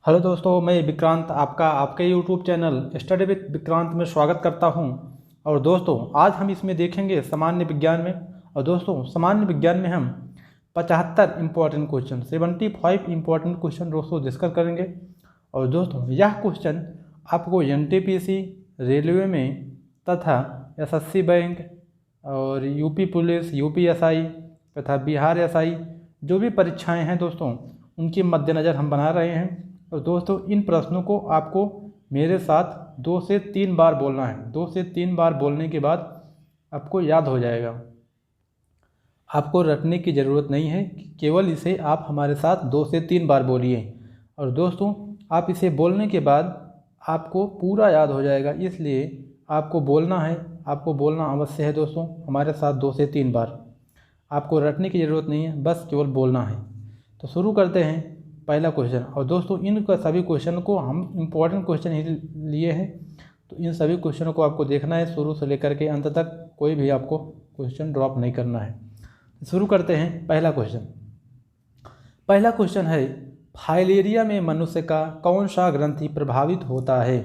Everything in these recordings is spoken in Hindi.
हेलो दोस्तों, मैं विक्रांत आपका आपके YouTube channel study with Vikrant में स्वागत करता हूं। और दोस्तों, आज हम इसमें देखेंगे सामान्य विज्ञान में। और दोस्तों, सामान्य विज्ञान में हम 75 इंपॉर्टेंट क्वेश्चन 75 इंपॉर्टेंट क्वेश्चन दोस्तों डिस्कस करेंगे। और दोस्तों, यह क्वेश्चन आपको एनटीपीसी, रेलवे में तथा एसएससी बैंक और यूपी पुलिस, यूपीएसआई तथा बिहार एसआई जो भी परीक्षाएं हैं दोस्तों, उनके मद्देनज़र हम बना रहे हैं। और दोस्तों, इन प्रश्नों को आपको मेरे साथ 2 से 3 बार बोलना है। 2 से 3 बार बोलने के बाद आपको याद हो जाएगा। आपको रटने की ज़रूरत नहीं है, केवल इसे आप हमारे साथ 2 से 3 बार बोलिए। और दोस्तों, आप इसे बोलने के बाद आपको पूरा याद हो जाएगा, इसलिए आपको बोलना है, आपको बोलना अवश्य है दोस्तों हमारे साथ 2 से 3 बार। आपको रटने की ज़रूरत नहीं है, बस केवल बोलना है। तो शुरू करते हैं पहला क्वेश्चन। और दोस्तों, इन सभी क्वेश्चन को हम इम्पोर्टेंट क्वेश्चन ही लिए हैं, तो इन सभी क्वेश्चनों को आपको देखना है शुरू से लेकर के अंत तक, कोई भी आपको क्वेश्चन ड्रॉप नहीं करना है। तो शुरू करते हैं पहला क्वेश्चन। पहला क्वेश्चन है, फाइलेरिया में मनुष्य का कौन सा ग्रंथि प्रभावित होता है?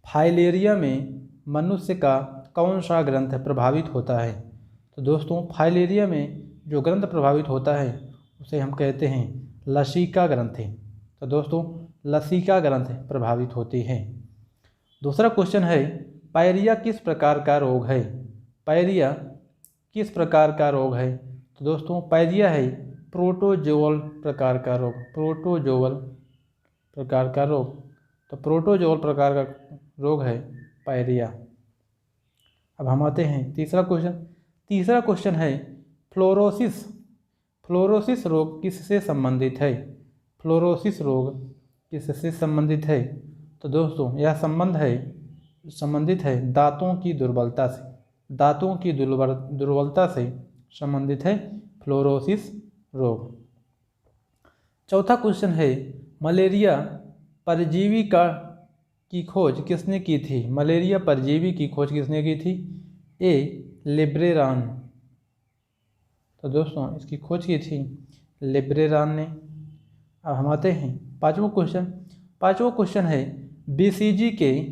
फाइलेरिया में मनुष्य का कौन सा ग्रंथ प्रभावित होता है? तो दोस्तों, फाइलेरिया में जो ग्रंथ प्रभावित होता है उसे हम कहते हैं लसिका ग्रंथि। तो दोस्तों, लसिका ग्रंथ प्रभावित होती है। दूसरा क्वेश्चन है, पायरिया किस प्रकार का रोग है? पायरिया किस प्रकार का रोग है? तो दोस्तों, पायरिया है प्रोटोजोअल प्रकार का रोग। प्रोटोजोअल प्रकार का रोग। तो प्रोटोजोअल प्रकार का रोग है पायरिया। अब हम आते हैं तीसरा क्वेश्चन। तीसरा क्वेश्चन है, फ्लोरोसिस। फ्लोरोसिस रोग किससे संबंधित है? फ्लोरोसिस रोग किससे संबंधित है? तो दोस्तों, यह संबंधित है दांतों की दुर्बलता से। दांतों की दुर्बलता से संबंधित है फ्लोरोसिस रोग। चौथा क्वेश्चन है, मलेरिया परजीवी की खोज किसने की थी? मलेरिया परजीवी की खोज किसने की थी? ए लिब्रेरान। तो दोस्तों, इसकी खोज की थी लिब्रेरान ने। अब हम आते हैं पांचवा क्वेश्चन। पांचवा क्वेश्चन है, बीसीजी के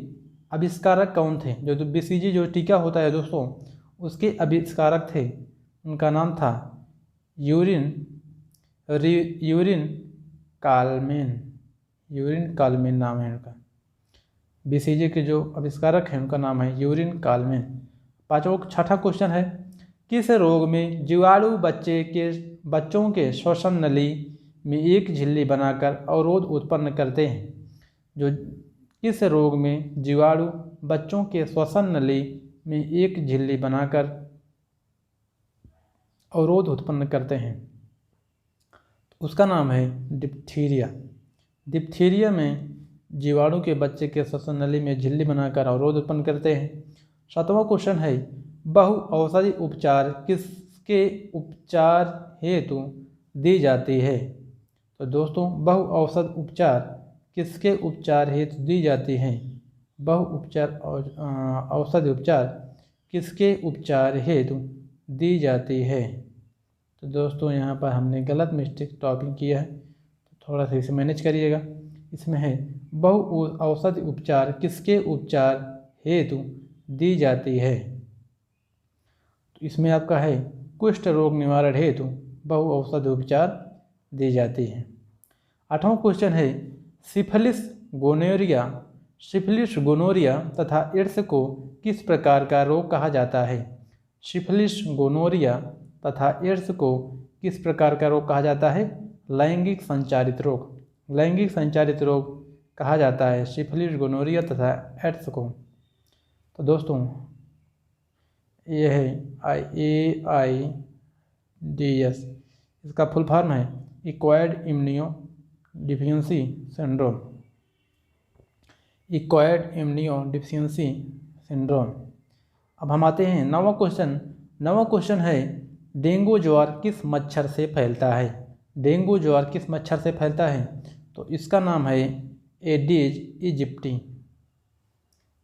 आविष्कारक कौन थे? जो बीसीजी जो टीका होता है दोस्तों, उसके आविष्कारक थे, उनका नाम था यूरिन कालमेन। यूरिन कालमेन नाम है उनका। बीसीजी के जो आविष्कारक हैं उनका नाम है यूरिन कालमेन। छठा क्वेश्चन है, किस रोग में जीवाणु बच्चों के श्वसन नली में एक झिल्ली बनाकर अवरोध उत्पन्न करते हैं? जो किस रोग में जीवाणु बच्चों के श्वसन नली में एक झिल्ली बनाकर अवरोध उत्पन्न करते हैं? उसका नाम है डिप्थीरिया। डिप्थीरिया में जीवाणु के बच्चे के श्वसन नली में झिल्ली बनाकर अवरोध उत्पन्न करते हैं। सातवां क्वेश्चन है, बहु औषधि उपचार किसके उपचार हेतु दी जाती है? तो दोस्तों, बहु औषध उपचार किसके उपचार हेतु दी जाती है? औषधि उपचार किसके उपचार हेतु दी जाती है? तो दोस्तों, यहाँ पर हमने गलत मिस्टेक टॉपिंग किया है, तो थोड़ा सा इसे मैनेज करिएगा। इसमें है बहु औषधि उपचार किसके उपचार हेतु दी जाती है? तो इसमें आपका है कुष्ठ रोग निवारण हेतु बहु औषधि उपचार दी जाती है। आठवां क्वेश्चन है, सिफिलिस गोनोरिया तथा एड्स को किस प्रकार का रोग कहा जाता है? सिफिलिस गोनोरिया तथा एड्स को किस प्रकार का रोग कहा जाता है? लैंगिक संचारित रोग। लैंगिक संचारित रोग कहा जाता है सिफिलिस गोनोरिया तथा एड्स को। तो दोस्तों, ये है AIDS। इसका फुल फॉर्म है acquired immunodeficiency syndrome. Acquired immunodeficiency syndrome. अब हम आते हैं नौवां क्वेश्चन। नौवां क्वेश्चन है, डेंगू ज्वर किस मच्छर से फैलता है? डेंगू ज्वर किस मच्छर से फैलता है? तो इसका नाम है एडिज इजिप्टी।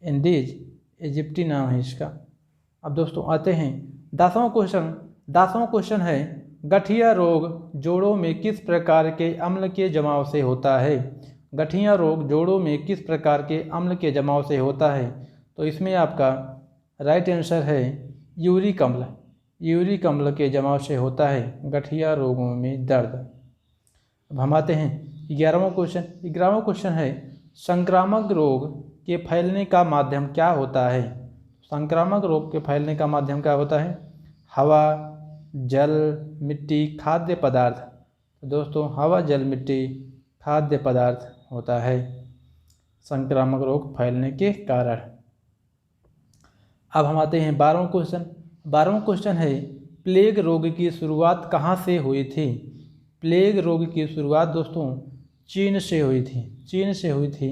एडिज इजिप्टी नाम है इसका। अब दोस्तों, आते हैं 10वां क्वेश्चन। 10वां क्वेश्चन है, गठिया रोग जोड़ों में किस प्रकार के अम्ल के जमाव से होता है? गठिया रोग जोड़ों में किस प्रकार के अम्ल के जमाव से होता है? तो इसमें आपका राइट आंसर है यूरिक अम्ल। यूरिक अम्ल के जमाव से होता है गठिया रोगों में दर्द। अब हम आते हैं 11वां क्वेश्चन। 11वां क्वेश्चन है संक्रामक रोग के फैलने का माध्यम क्या होता है? संक्रामक रोग के फैलने का माध्यम क्या होता है? हवा, जल, मिट्टी, खाद्य पदार्थ। तो दोस्तों हवा, जल, मिट्टी, खाद्य पदार्थ होता है संक्रामक रोग फैलने के कारण। अब हम आते हैं 12वां क्वेश्चन। 12वां क्वेश्चन है प्लेग रोग की शुरुआत कहाँ से हुई थी? प्लेग रोग की शुरुआत दोस्तों चीन से हुई थी। चीन से हुई थी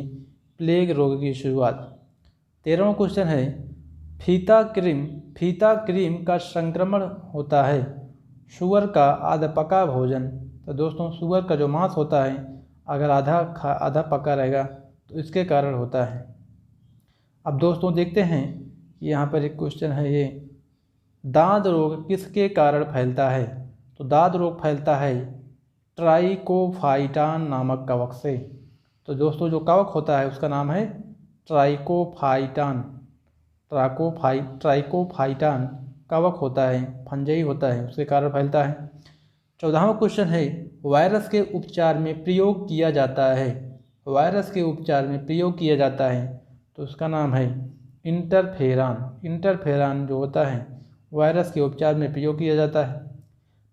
प्लेग रोग की शुरुआत। 13वां क्वेश्चन है फीता क्रीम का संक्रमण होता है सुअर का आधा पका भोजन। तो दोस्तों सुअर का जो मांस होता है अगर आधा पका रहेगा तो इसके कारण होता है। अब दोस्तों देखते हैं कि यहाँ पर एक क्वेश्चन है ये दांत रोग किसके कारण फैलता है? तो दांत रोग फैलता है ट्राइकोफाइटान नामक कवक से। तो दोस्तों जो कवक होता है उसका नाम है ट्राइकोफाइटान। ट्राइकोफाइटान कवक होता है, फंजई होता है, उसके कारण फैलता है। 14वां क्वेश्चन है वायरस के उपचार में प्रयोग किया जाता है। वायरस के उपचार में प्रयोग किया जाता है तो उसका नाम है इंटरफेरान। इंटरफेरान जो होता है वायरस के उपचार में प्रयोग किया जाता है।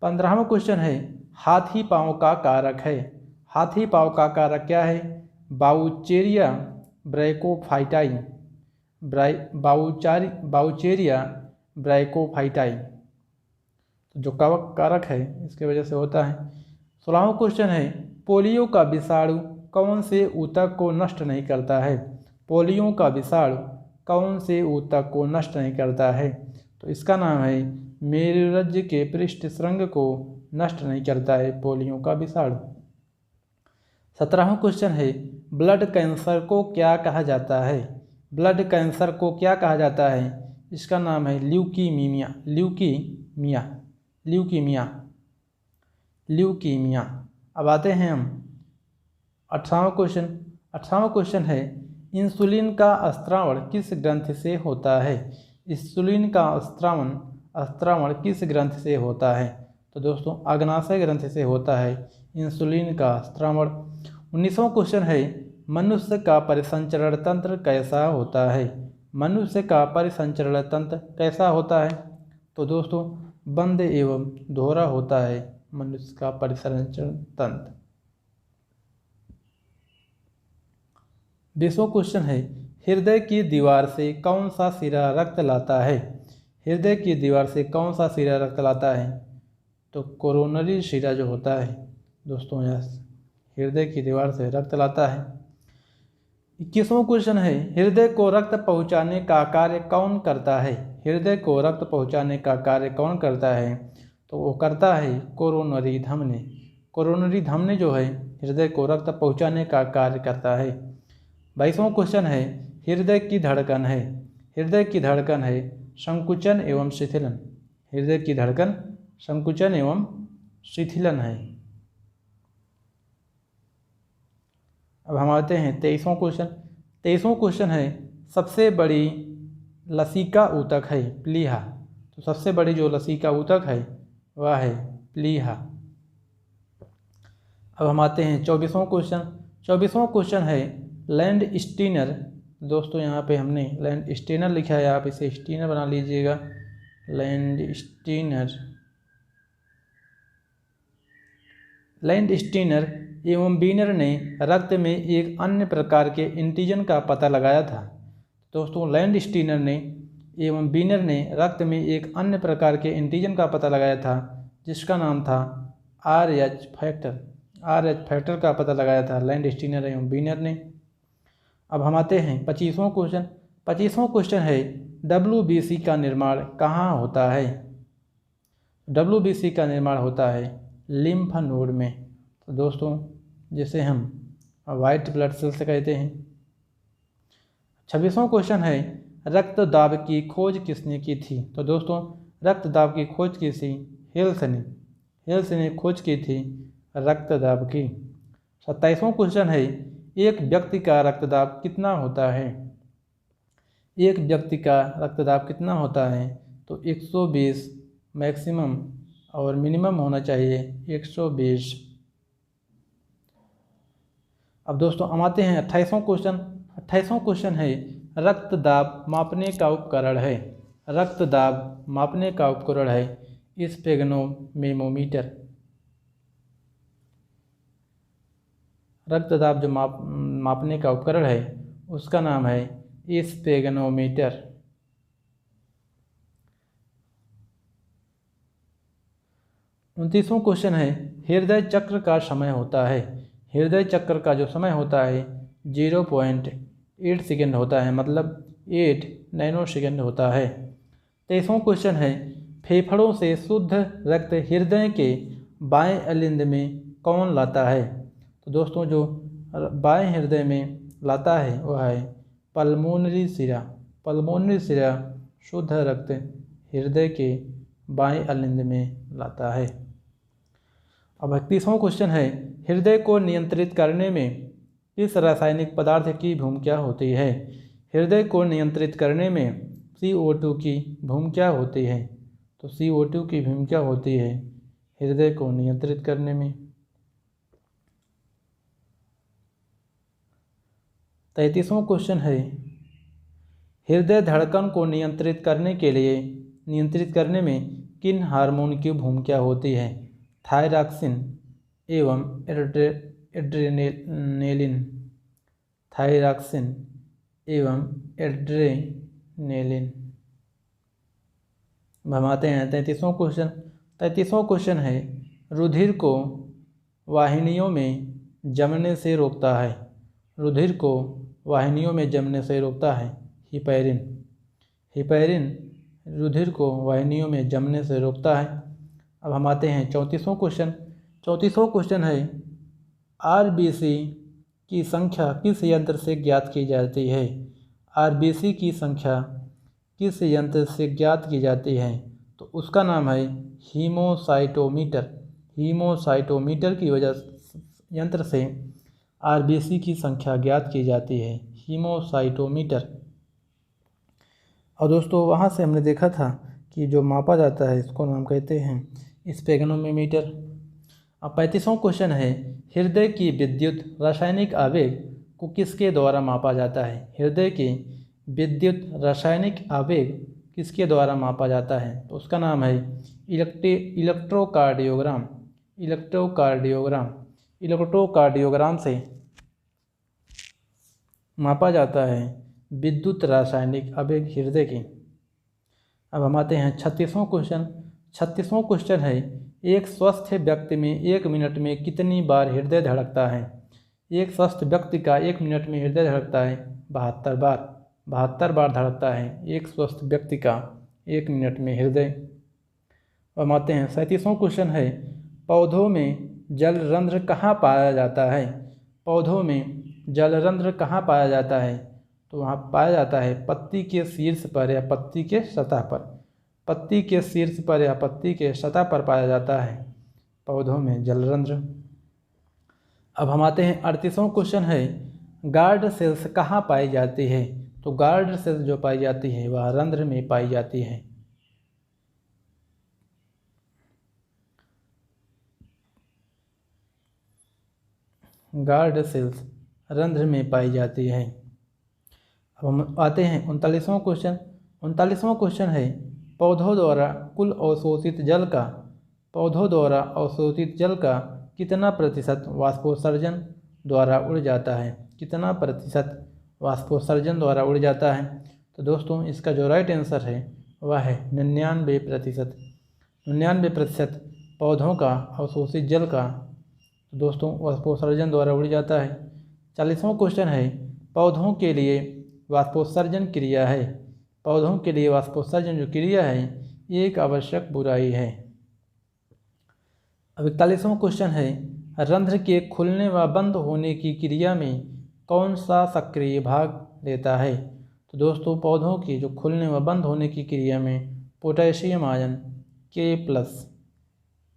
15वां क्वेश्चन है हाथी पाँव का कारक है। हाथी पाँव का कारक क्या है? बाउचेरिया ब्रैकोफाइटाई। बाउचेरिया ब्रैकोफाइटाई जो कवक कारक है इसके वजह से होता है। 16वां क्वेश्चन है पोलियो का विषाणु कौन से ऊतक को नष्ट नहीं करता है? पोलियो का विषाणु कौन से ऊतक को नष्ट नहीं करता है? तो इसका नाम है मेरुरज्ज के पृष्ठ श्रृंग को नष्ट नहीं करता है पोलियो का विषाणु। 17वां क्वेश्चन है ब्लड कैंसर को क्या कहा जाता है? ब्लड कैंसर को क्या कहा जाता है? इसका नाम है ल्यूकीमिया। अब आते हैं हम 18वां क्वेश्चन। 18वां क्वेश्चन है इंसुलिन का स्त्रावण किस ग्रंथि से होता है? इंसुलिन का स्त्रावण किस ग्रंथि से होता है? तो दोस्तों अग्नाशय ग्रंथि से होता है इंसुलिन का स्त्रावण। 19वां क्वेश्चन है मनुष्य का परिसंचरण तंत्र कैसा होता है? मनुष्य का परिसंचरण तंत्र कैसा होता है? तो दोस्तों बंद एवं दोहरा होता है मनुष्य का परिसंचरण तंत्र। 20वां क्वेश्चन है हृदय की दीवार से कौन सा सिरा रक्त लाता है? हृदय की दीवार से कौन सा सिरा रक्त लाता है? तो कोरोनरी सिरा जो होता है दोस्तों यह हृदय की दीवार से रक्त लाता है। 21वां क्वेश्चन है हृदय को रक्त पहुंचाने का कार्य कौन करता है? हृदय को रक्त पहुंचाने का कार्य कौन करता है? तो वो करता है कोरोनरी धमनी। कोरोनरी धमनी जो है हृदय को रक्त पहुंचाने का कार्य करता है। 22वां क्वेश्चन है हृदय की धड़कन है। हृदय की धड़कन है संकुचन एवं शिथिलन। हृदय की धड़कन संकुचन एवं शिथिलन है। अब हम आते हैं 23वां क्वेश्चन। 23वां क्वेश्चन है सबसे बड़ी लसिका ऊतक है प्लीहा। तो सबसे बड़ी जो लसिका ऊतक है वह है प्लीहा। अब हम आते हैं 24वां क्वेश्चन। 24वां क्वेश्चन है लैंड स्टीनर। दोस्तों यहाँ पे हमने लैंड स्टीनर लिखा है, आप इसे स्टीनर बना लीजिएगा। लैंड स्टीनर एवं बीनर ने रक्त में एक अन्य प्रकार के एंटीजन का पता लगाया था। दोस्तों लैंड स्टीनर ने एवं बीनर ने रक्त में एक अन्य प्रकार के एंटीजन का पता लगाया था जिसका नाम था RH फैक्टर। RH फैक्टर का पता लगाया था लैंड स्टीनर एवं बीनर ने। अब हम आते हैं 25वां क्वेश्चन। 25वां क्वेश्चन है WBC का निर्माण कहाँ होता है? WBC का निर्माण होता है लिम्फ नोड में। तो दोस्तों जिसे हम वाइट ब्लड सेल्स कहते हैं। 26वां क्वेश्चन है रक्त दाब की खोज किसने की थी? तो दोस्तों रक्त दाब की खोज की थी हेल्स ने खोज की थी रक्त दाब की। 27वां क्वेश्चन है एक व्यक्ति का रक्तदाब कितना होता है? एक व्यक्ति का रक्तदाब कितना होता है? तो 120 मैक्सिमम और मिनिमम होना चाहिए 120। अब दोस्तों हम आते हैं 28वां क्वेश्चन। 28वां क्वेश्चन है रक्तदाब मापने का उपकरण है। रक्तदाब मापने का उपकरण है स्फेग्नोमीटर। रक्तदाब जो मापने का उपकरण है उसका नाम है स्फेग्नोमीटर। 29वां क्वेश्चन है हृदय चक्र का समय होता है। हृदय चक्र का जो समय होता है 0.8 सेकेंड होता है, मतलब 8 नैनो सेकेंड होता है। 23वां क्वेश्चन है फेफड़ों से शुद्ध रक्त हृदय के बाएं अलिंद में कौन लाता है? तो दोस्तों जो बाएं हृदय में लाता है वह है पल्मोनरी शिरा। पल्मोनरी शिरा शुद्ध रक्त हृदय के बाएं अलिंद में लाता है। अब 31वां क्वेश्चन है हृदय को नियंत्रित करने में किस रासायनिक पदार्थ की भूमिका होती है? हृदय को नियंत्रित करने में CO2 की भूमिका होती है। तो CO2 की भूमिका होती है हृदय को नियंत्रित करने में। 33वां क्वेश्चन है हृदय धड़कन को नियंत्रित करने में किन हार्मोन की भूमिका होती है? थायरॉक्सिन एवं एड्रेनेलिन। थायरॉक्सिन एवं एड्रेनेलिन। हम आते हैं 33वां क्वेश्चन। 33वां क्वेश्चन है रुधिर को वाहिनियों में जमने से रोकता है। रुधिर को वाहिनियों में जमने से रोकता है हिपैरिन। हिपैरिन रुधिर को वाहिनियों में जमने से रोकता है। अब हम आते हैं 34वां क्वेश्चन। 34वां क्वेश्चन है RBC की संख्या किस यंत्र से ज्ञात की जाती है? RBC की संख्या किस यंत्र से ज्ञात की जाती है? तो उसका नाम है हीमोसाइटोमीटर। हीमोसाइटोमीटर की यंत्र से RBC की संख्या ज्ञात की जाती है, हीमोसाइटोमीटर। और दोस्तों वहाँ से हमने देखा था कि जो मापा जाता है इसको नाम कहते हैं स्फेग्नोमीटर। अब 35वां क्वेश्चन है हृदय की विद्युत रासायनिक आवेग को किसके द्वारा मापा जाता है? हृदय की विद्युत रासायनिक आवेग किसके द्वारा मापा जाता है? तो उसका नाम है इलेक्ट्रोकार्डियोग्राम। इलेक्ट्रोकार्डियोग्राम से मापा जाता है विद्युत रासायनिक आवेग हृदय की। अब हम आते हैं 36वां क्वेश्चन। 36वां क्वेश्चन है एक स्वस्थ व्यक्ति में 1 मिनट में कितनी बार हृदय धड़कता है? एक स्वस्थ व्यक्ति का 1 मिनट में हृदय धड़कता है 72 बार। 72 बार धड़कता है एक स्वस्थ व्यक्ति का 1 मिनट में हृदय। अब आते हैं 37वां क्वेश्चन है पौधों में जलरंध्र कहाँ पाया जाता है? पौधों में जलरंध्र कहाँ पाया जाता है? तो वहाँ पाया जाता है पत्ती के शीर्ष पर या पत्ती के सतह पर। पत्ती के शीर्ष पर या पत्ती के सतह पर पाया जाता है पौधों में जलरंध्र। अब हम आते हैं 38वां क्वेश्चन है गार्ड सेल्स कहाँ पाई जाती है? तो गार्ड सेल्स जो पाई जाती है वह रंध्र में पाई जाती है। गार्ड सेल्स रंध्र में पाई जाती है। अब हम आते हैं 39वां क्वेश्चन। 39वां क्वेश्चन है पौधों द्वारा कुल अवशोषित जल का कितना प्रतिशत वाष्पोत्सर्जन द्वारा उड़ जाता है? कितना प्रतिशत वाष्पोत्सर्जन द्वारा उड़ जाता है? तो दोस्तों इसका जो राइट आंसर है वह है 99%। 99% पौधों का अवशोषित जल का दोस्तों वाष्पोत्सर्जन द्वारा उड़ जाता है। 40वां क्वेश्चन है पौधों के लिए वाष्पोत्सर्जन क्रिया है। पौधों के लिए वाष्पोत्सर्जन जो क्रिया है ये एक आवश्यक बुराई है। अब 41वां क्वेश्चन है रंध्र के खुलने व बंद होने की क्रिया में कौन सा सक्रिय भाग लेता है? तो दोस्तों पौधों की जो खुलने व बंद होने की क्रिया में पोटेशियम आयन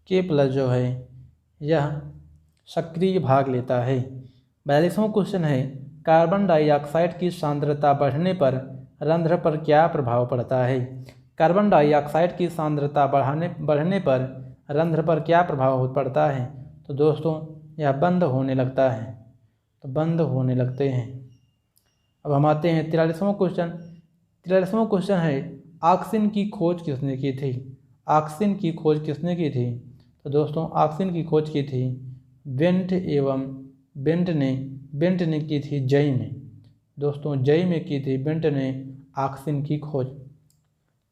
K+ जो है यह सक्रिय भाग लेता है। 42वां क्वेश्चन है कार्बन डाइऑक्साइड की सांद्रता बढ़ने पर रंध्र पर क्या प्रभाव पड़ता है। कार्बन डाइऑक्साइड की सांद्रता बढ़ने पर रंध्र पर क्या प्रभाव पड़ता है। तो दोस्तों यह बंद होने लगता है, तो बंद होने लगते हैं। अब हम आते हैं 43वां क्वेश्चन। 43वां क्वेश्चन है ऑक्सीजन की खोज किसने की थी। ऑक्सीजन की खोज किसने की थी। तो दोस्तों ऑक्सीजन की खोज की थी बेंट ने की थी जई में। दोस्तों जई में की थी बेंट ने ऑक्सीजन की खोज।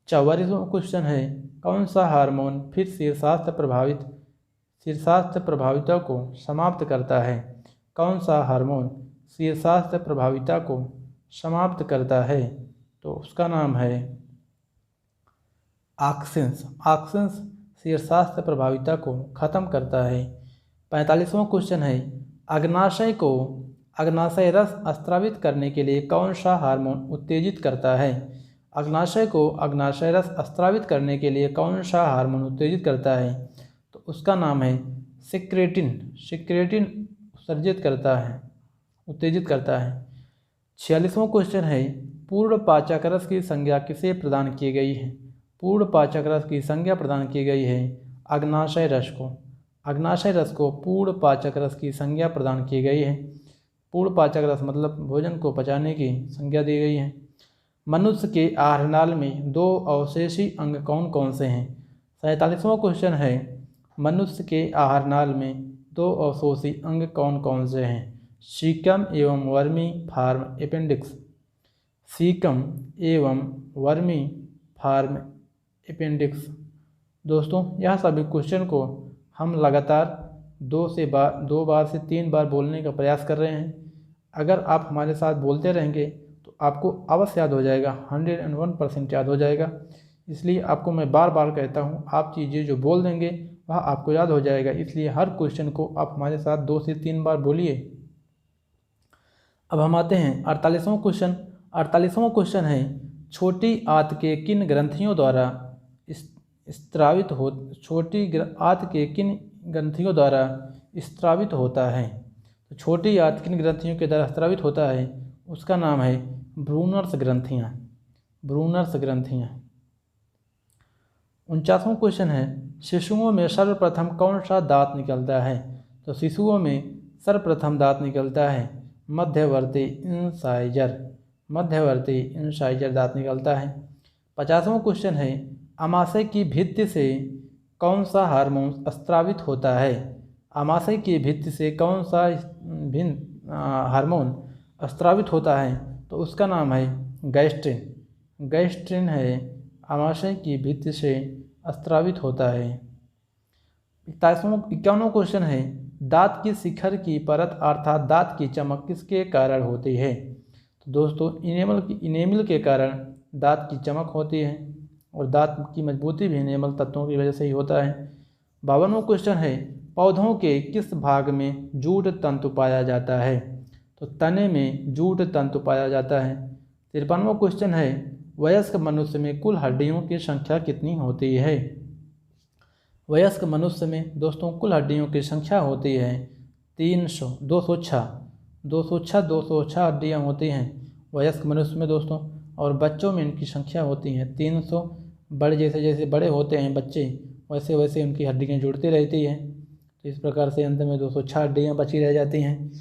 44वां क्वेश्चन है कौन सा हार्मोन फिर शीर्षास्त्र प्रभाविता को समाप्त करता है। कौन सा हार्मोन शीर्षास्त्र प्रभाविता को समाप्त करता है। तो उसका नाम है ऑक्सिन्स शीर्षास्त्र प्रभाविता को खत्म करता है। 45वां क्वेश्चन है अग्नाशय रस स्त्रावित करने के लिए कौन सा हार्मोन उत्तेजित करता है। अग्नाशय रस स्त्रावित करने के लिए कौन सा हार्मोन उत्तेजित करता है। तो उसका नाम है सिक्रेटिन उत्तेजित करता है। 46वां क्वेश्चन है पूर्ण पाचक रस की संज्ञा किसे प्रदान की गई है। पूर्ण पाचक रस की संज्ञा प्रदान की गई है अग्नाशय रस को पूर्ण पाचक रस की संज्ञा प्रदान की गई है। पूर्ण पाचक रस मतलब भोजन को पचाने की संज्ञा दी गई है। मनुष्य के आहारनाल में 2 अवशेषी अंग कौन कौन से हैं। 47वां क्वेश्चन है मनुष्य के आहारनाल में 2 अवशोषी अंग कौन कौन से हैं। सीकम एवं वर्मी फार्म अपेंडिक्स। सीकम एवं वर्मी फार्म अपेंडिक्स। दोस्तों यह सभी क्वेश्चन को हम लगातार 2 बार से 3 बार बोलने का प्रयास कर रहे हैं। अगर आप हमारे साथ बोलते रहेंगे तो आपको अवश्य याद हो जाएगा, 101% याद हो जाएगा। इसलिए आपको मैं बार बार कहता हूँ, आप चीज़ें जो बोल देंगे वह आपको याद हो जाएगा। इसलिए हर क्वेश्चन को आप हमारे साथ 2 से 3 बार बोलिए। अब हम आते हैं 48वां क्वेश्चन। 48वां क्वेश्चन है छोटी आंत के किन ग्रंथियों द्वारा स्त्रावित होता है। तो छोटी आंत किन ग्रंथियों के द्वारा स्त्रावित होता है। उसका नाम है ब्रूनर्स ग्रंथियाँ। 49वां क्वेश्चन है शिशुओं में सर्वप्रथम कौन सा दांत निकलता है। तो शिशुओं में सर्वप्रथम दांत निकलता है मध्यवर्ती इंसाइजर दांत निकलता है। 50वां क्वेश्चन है आमाशय की भित्ति से कौन सा हार्मोन स्त्रावित होता है। आमाशय की भित्ति से कौन सा हार्मोन स्त्रावित होता है। तो उसका नाम है गैस्ट्रिन है आमाशय की भित्ति से स्त्रावित होता है। 51वां क्वेश्चन है दांत की शिखर की परत अर्थात दांत की चमक किसके कारण होती है। तो दोस्तों इनेमल के कारण दांत की चमक होती है और दांत की मजबूती भी इनेमल तत्वों की वजह से ही होता है। 52वां क्वेश्चन है पौधों के किस भाग में जूट तंतु पाया जाता है। तो तने में जूट तंतु पाया जाता है। 53वां क्वेश्चन है वयस्क मनुष्य में कुल हड्डियों की संख्या कितनी होती है। वयस्क मनुष्य में दोस्तों कुल हड्डियों की संख्या होती है 206 हड्डियाँ होती हैं वयस्क मनुष्य में दोस्तों। और बच्चों में इनकी संख्या होती है 300। बड़े जैसे बड़े होते हैं बच्चे वैसे वैसे उनकी हड्डियाँ जुड़ती रहती हैं। तो इस प्रकार से अंत में 206 हड्डियाँ बची रह जाती हैं।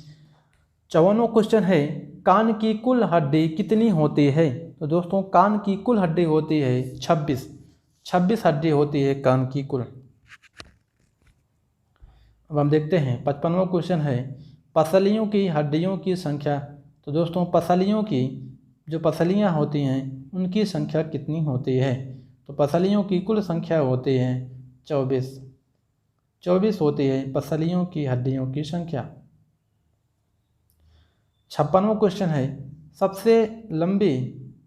54वां क्वेश्चन है कान की कुल हड्डी कितनी होती है। तो दोस्तों कान की कुल हड्डी होती है 26 हड्डी होती है कान की कुल। अब हम देखते हैं 55वां क्वेश्चन है पसलियों की हड्डियों की संख्या। तो दोस्तों पसलियों की जो पसलियाँ होती हैं उनकी संख्या कितनी होती है। तो पसलियों की कुल संख्या होती है 24 होती है पसलियों की हड्डियों की संख्या। 56वां क्वेश्चन है सबसे लंबी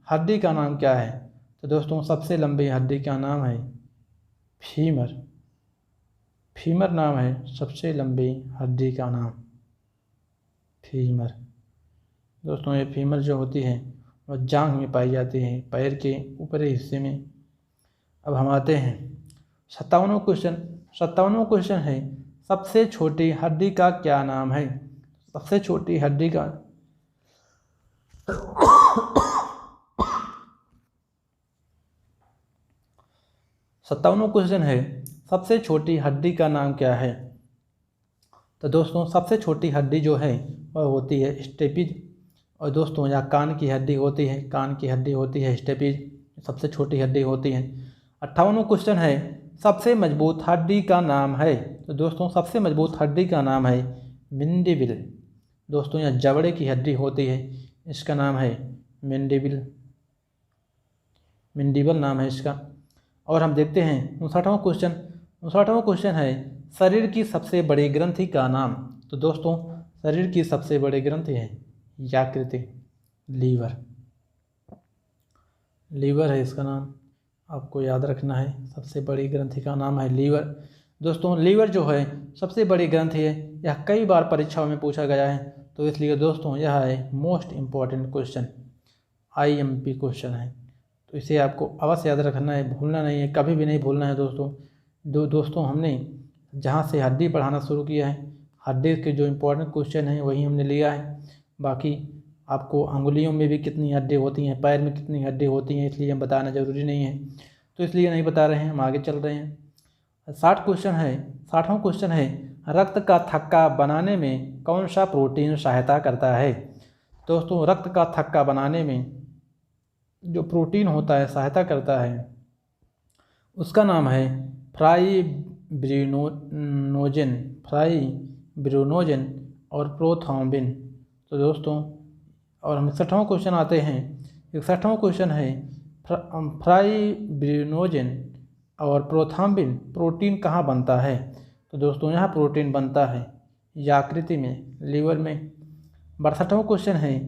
हड्डी का नाम क्या है। तो दोस्तों सबसे लंबी हड्डी का नाम है फीमर नाम है सबसे लंबी हड्डी का नाम फीमर। दोस्तों ये फीमर जो होती है वह जांघ में पाई जाती है पैर के ऊपरी हिस्से में। अब हम आते हैं 57वां क्वेश्चन है सबसे छोटी हड्डी का क्या नाम है। सबसे छोटी हड्डी का 57वां क्वेश्चन है, सबसे छोटी हड्डी का नाम क्या है? तो दोस्तों सबसे छोटी हड्डी जो है वह होती है स्टेपिज। और दोस्तों यहाँ कान की हड्डी होती है, कान की हड्डी होती है स्टेपिज, सबसे छोटी हड्डी होती है। 58वां क्वेश्चन है, सबसे मजबूत हड्डी का नाम है? तो दोस्तों सबसे मजबूत हड्डी का नाम है मैंडिबल। दोस्तों यहाँ जबड़े की हड्डी होती है, इसका नाम है मैंडिबल, मैंडिबल नाम है इसका। और हम देखते हैं 59वां क्वेश्चन। 59वां क्वेश्चन है, शरीर की सबसे बड़ी ग्रंथि का नाम? तो दोस्तों शरीर की सबसे बड़ी ग्रंथि है यकृत, लीवर, लीवर है इसका नाम, आपको याद रखना है। सबसे बड़ी ग्रंथि का नाम है लीवर। दोस्तों लीवर जो है सबसे बड़ी ग्रंथि है, यह कई बार परीक्षाओं में पूछा गया है, तो इसलिए दोस्तों यह है most important question, IMP question है, तो इसे आपको अवश्य याद रखना है, भूलना नहीं है, कभी भी नहीं भूलना है दोस्तों। दोस्तों हमने जहाँ से हड्डी पढ़ाना शुरू किया है, हड्डी के जो इम्पोर्टेंट क्वेश्चन हैं वही हमने लिया है। बाकी आपको अंगुलियों में भी कितनी हड्डी होती हैं, पैर में कितनी हड्डी होती हैं, इसलिए हम बताना ज़रूरी नहीं है, तो इसलिए नहीं बता रहे हैं, हम आगे चल रहे हैं। 60 क्वेश्चन है, 60वां क्वेश्चन है, रक्त का थक्का बनाने में कौन सा प्रोटीन सहायता करता है? दोस्तों रक्त का थक्का बनाने में जो प्रोटीन होता है सहायता करता है उसका नाम है फाइब्रिनोजेन और प्रोथ्रोम्बिन। तो दोस्तों और हम 61वां क्वेश्चन आते हैं। 61वां क्वेश्चन है, फाइब्रिनोजेन और प्रोथ्रोम्बिन प्रोटीन कहाँ बनता है? तो दोस्तों यहाँ प्रोटीन बनता है यकृत में, लीवर में। 62वां क्वेश्चन है,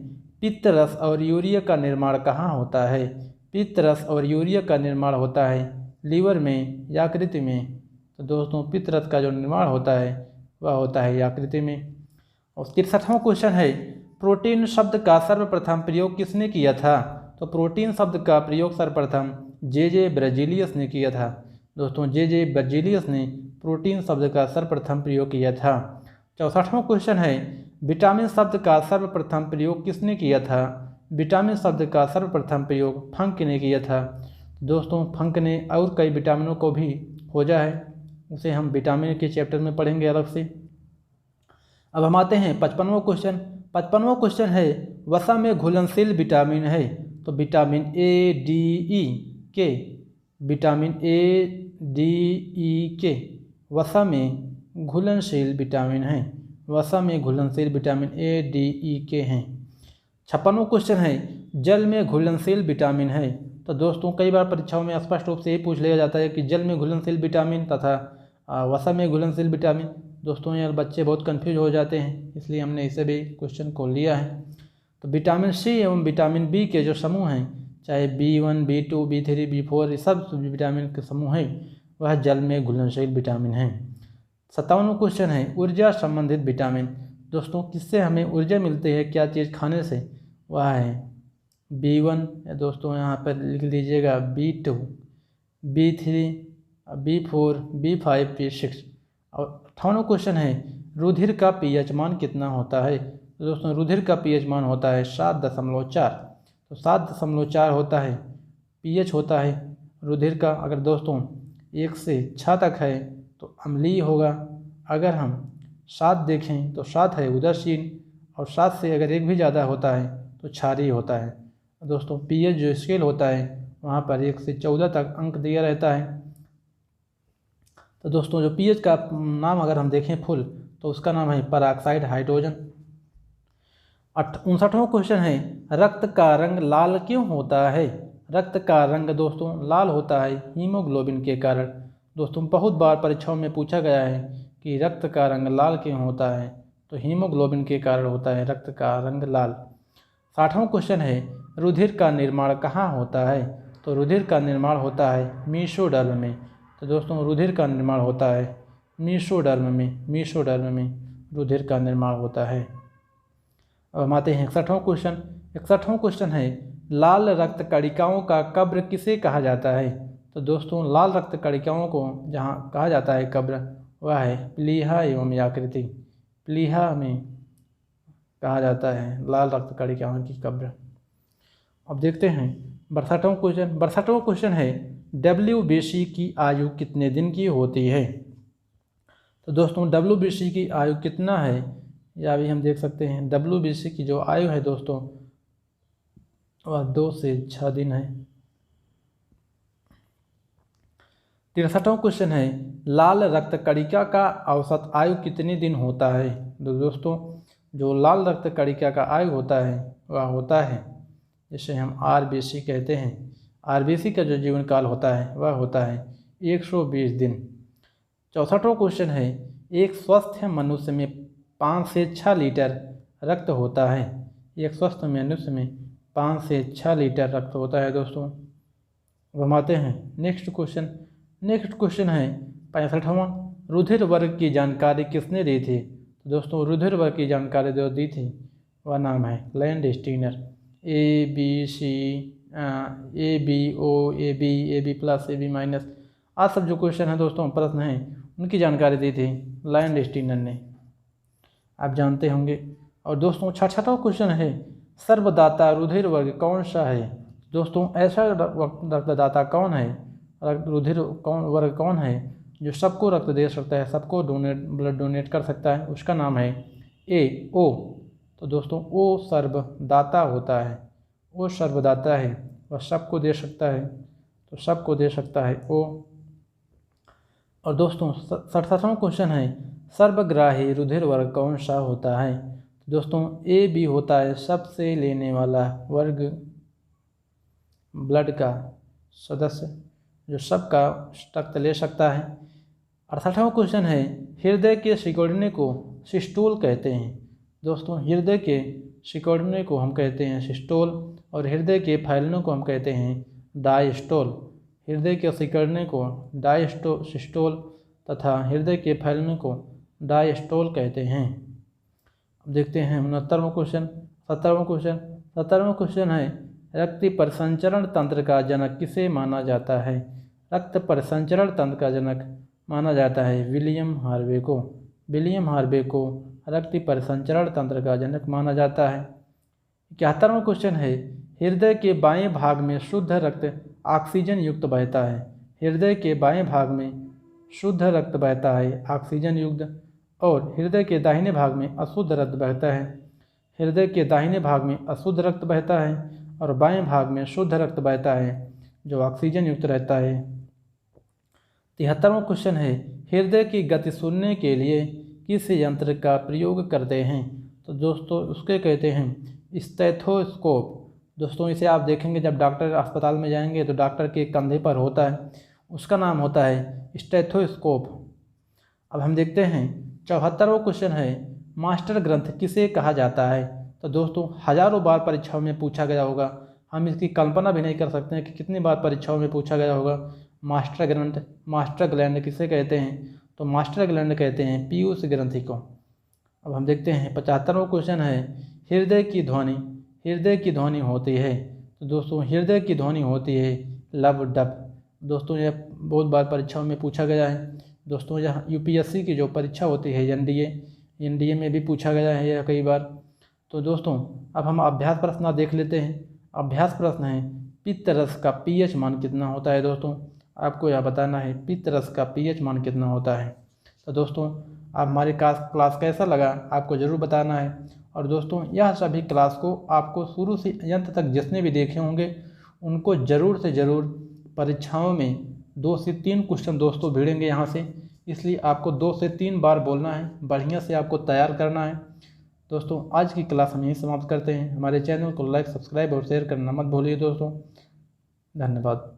पित्तरस और यूरिया का निर्माण कहाँ होता है? पित्तरस और यूरिया का निर्माण होता है लीवर में, यकृत में। तो दोस्तों पित्तरस का जो निर्माण होता है वह होता है यकृत में। और 63वां क्वेश्चन है, प्रोटीन शब्द का सर्वप्रथम प्रयोग किसने किया था? तो प्रोटीन शब्द का प्रयोग सर्वप्रथम जे ब्राज़िलियस ने किया था। दोस्तों जे ब्राज़िलियस ने प्रोटीन शब्द का सर्वप्रथम प्रयोग किया था। 64वां क्वेश्चन है, विटामिन शब्द का सर्वप्रथम प्रयोग किसने किया था? विटामिन शब्द का सर्वप्रथम प्रयोग फंक ने किया था। दोस्तों फंक ने और कई विटामिनों को भी खोजा है, उसे हम विटामिन के चैप्टर में पढ़ेंगे अलग से। अब हम आते हैं 55वां क्वेश्चन। 55वां क्वेश्चन है, वसा में घुलनशील विटामिन है? तो विटामिन A, D, E के, विटामिन A, D, E के वसा में घुलनशील विटामिन है, वसा में घुलनशील विटामिन A, D, E के हैं। 56वां क्वेश्चन है, जल में घुलनशील विटामिन है? तो दोस्तों कई बार परीक्षाओं में स्पष्ट रूप से ये पूछ लिया जाता है कि जल में घुलनशील विटामिन तथा वसा में घुलनशील विटामिन। दोस्तों यार बच्चे बहुत कंफ्यूज हो जाते हैं, इसलिए हमने इसे भी क्वेश्चन को लिया है। तो विटामिन C एवं विटामिन B के जो समूह हैं, चाहे B1, B2, B3, B4 ये सब विटामिन के समूह हैं, वह जल में घुलनशील विटामिन हैं। 57वां क्वेश्चन है, ऊर्जा संबंधित विटामिन? दोस्तों किससे हमें ऊर्जा मिलती है, क्या चीज़ खाने से? वह है B1, दोस्तों यहाँ पर लिख लीजिएगा B2, B3, B4, B5, B6। और 58वां क्वेश्चन है, रुधिर का pH मान कितना होता है? तो दोस्तों रुधिर का pH मान होता है 7.4। तो 7.4 होता है pH होता है रुधिर का। अगर दोस्तों 1 से 6 तक है तो अम्लीय होगा, अगर हम 7 देखें तो 7 है उदासीन, और 7 से अगर 1 भी ज़्यादा होता है तो क्षारीय होता है। दोस्तों pH जो स्केल होता है वहाँ पर 1 से 14 तक अंक दिया रहता है। तो दोस्तों जो pH का नाम अगर हम देखें फुल तो उसका नाम है परऑक्साइड हाइड्रोजन। 59वां क्वेश्चन है, रक्त का रंग लाल क्यों होता है? रक्त का रंग दोस्तों लाल होता है हीमोग्लोबिन के कारण। दोस्तों बहुत बार परीक्षाओं में पूछा गया है कि रक्त का रंग लाल क्यों होता है, तो हीमोग्लोबिन के कारण होता है रक्त का रंग लाल। 60वां क्वेश्चन है, रुधिर का निर्माण कहाँ होता है? तो रुधिर का निर्माण होता है मीसोडर्म में। तो दोस्तों रुधिर का निर्माण होता है मीसोडर्म में, मीसोडर्म में रुधिर का निर्माण होता है। अब हम आते हैं 61वां क्वेश्चन। 61वां क्वेश्चन है, लाल रक्त कणिकाओं का कब्र किसे कहा जाता है? तो दोस्तों लाल रक्त कणिकाओं को जहाँ कहा जाता है कब्र वह है प्लीहा एवं यकृत। प्लीहा में कहा जाता है? लाल रक्त कणिका की कब्र। अब देखते हैं 62वां क्वेश्चन। 62वां क्वेश्चन है WBC की आयु कितने दिन की होती है? तो दोस्तों WBC की आयु कितना है, या अभी हम देख सकते हैं WBC की जो आयु है दोस्तों वह 2 से 6 दिन है। 63वां क्वेश्चन है लाल रक्त कणिका का औसत आयु कितने दिन होता है? तो दोस्तों जो लाल रक्त कणिका का आयु होता है वह होता है, जिसे हम RBC कहते हैं, RBC का जो जीवन काल होता है वह होता है 120 दिन। 64वां क्वेश्चन है एक स्वस्थ मनुष्य में 5 से 6 लीटर रक्त होता है। एक स्वस्थ मनुष्य में 5 से 6 लीटर रक्त होता है दोस्तों। हम आते हैं नेक्स्ट क्वेश्चन। नेक्स्ट क्वेश्चन है 65वां रुधिर वर्ग की जानकारी किसने दी थी? तो दोस्तों रुधिर वर्ग की जानकारी जो दी थी वह नाम है Landsteiner. ABC, ABO, AB, AB+, AB-, आज सब जो क्वेश्चन है दोस्तों प्रश्न हैं उनकी जानकारी दी थी लैंडस्टीनर ने, आप जानते होंगे। और दोस्तों 66वां क्वेश्चन है सर्वदाता रुधिर वर्ग कौन सा है? दोस्तों ऐसा रक्तदाता कौन है, रुधिर वर्ग कौन है जो सबको रक्त दे सकता है, सबको ब्लड डोनेट कर सकता है? उसका नाम है O। तो दोस्तों O सर्वदाता होता है, O सर्वदाता है, वह सबको दे सकता है, तो सबको दे सकता है O। और दोस्तों 67वां क्वेश्चन है सर्वग्राही रुधिर वर्ग कौन सा होता है? दोस्तों AB होता है सबसे लेने वाला वर्ग, ब्लड का सदस्य जो सबका रक्त ले सकता है। 68वां क्वेश्चन है हृदय के सिकुड़ने को सिस्टोल कहते हैं। दोस्तों हृदय के सिकुड़ने को हम कहते हैं सिस्टोल, और हृदय के फैलने को हम कहते हैं डायस्टोल। हृदय के सिकुड़ने को सिस्टोल तथा हृदय के फैलने को डायस्टोल कहते हैं। अब देखते हैं 69वां क्वेश्चन। 70वां क्वेश्चन है रक्त परिसंचरण तंत्र का जनक किसे माना जाता है? रक्त परिसंचरण तंत्र का जनक माना जाता है विलियम हार्वे को। विलियम हार्वे को रक्त परिसंचरण तंत्र का जनक माना जाता है। 71वां क्वेश्चन है हृदय के बाएं भाग में शुद्ध रक्त ऑक्सीजन युक्त बहता है। हृदय के बाएं भाग में शुद्ध रक्त बहता है ऑक्सीजन युक्त, और हृदय के दाहिने भाग में अशुद्ध रक्त बहता है। हृदय के दाहिने भाग में अशुद्ध रक्त बहता है और बाएं भाग में शुद्ध रक्त बहता है जो ऑक्सीजन युक्त रहता है। 73वां क्वेश्चन है हृदय की गति सुनने के लिए किस यंत्र का प्रयोग करते हैं? तो दोस्तों उसके कहते हैं स्टेथोस्कोप। दोस्तों इसे आप देखेंगे जब डॉक्टर अस्पताल में जाएंगे तो डॉक्टर के कंधे पर होता है, उसका नाम होता है स्टेथोस्कोप। अब हम देखते हैं 74वां क्वेश्चन है मास्टर ग्रंथ किसे कहा जाता है? तो दोस्तों हजारों बार परीक्षाओं में पूछा गया होगा, हम इसकी कल्पना भी नहीं कर सकते हैं कि कितनी बार परीक्षाओं में पूछा गया होगा। मास्टर ग्रंथ, मास्टर ग्लैंड किसे कहते हैं? तो मास्टर ग्लैंड कहते हैं पीयूष ग्रंथि को। अब हम देखते हैं 75वां क्वेश्चन है हृदय की ध्वनि होती है। तो दोस्तों हृदय की ध्वनि होती है लब डब। दोस्तों यह बहुत बार परीक्षाओं में पूछा गया है। दोस्तों यह UPSC की जो परीक्षा होती है NDA में भी पूछा गया है यह कई बार। तो दोस्तों अब हम अभ्यास प्रश्न देख लेते हैं। अभ्यास प्रश्न है पित्त रस का pH मान कितना होता है? दोस्तों आपको यह बताना है पित्त रस का pH मान कितना होता है। तो दोस्तों आप हमारी क्लास कैसा लगा आपको ज़रूर बताना है। और दोस्तों यह सभी क्लास को आपको शुरू से अंत तक जिसने भी देखे होंगे उनको ज़रूर से ज़रूर परीक्षाओं में 2 से 3 क्वेश्चन दोस्तों भिड़ेंगे यहाँ से, इसलिए आपको 2 से 3 बार बोलना है, बढ़िया से आपको तैयार करना है। दोस्तों आज की क्लास हम यहीं समाप्त करते हैं। हमारे चैनल को लाइक, सब्सक्राइब और शेयर करना मत भूलिए दोस्तों। धन्यवाद।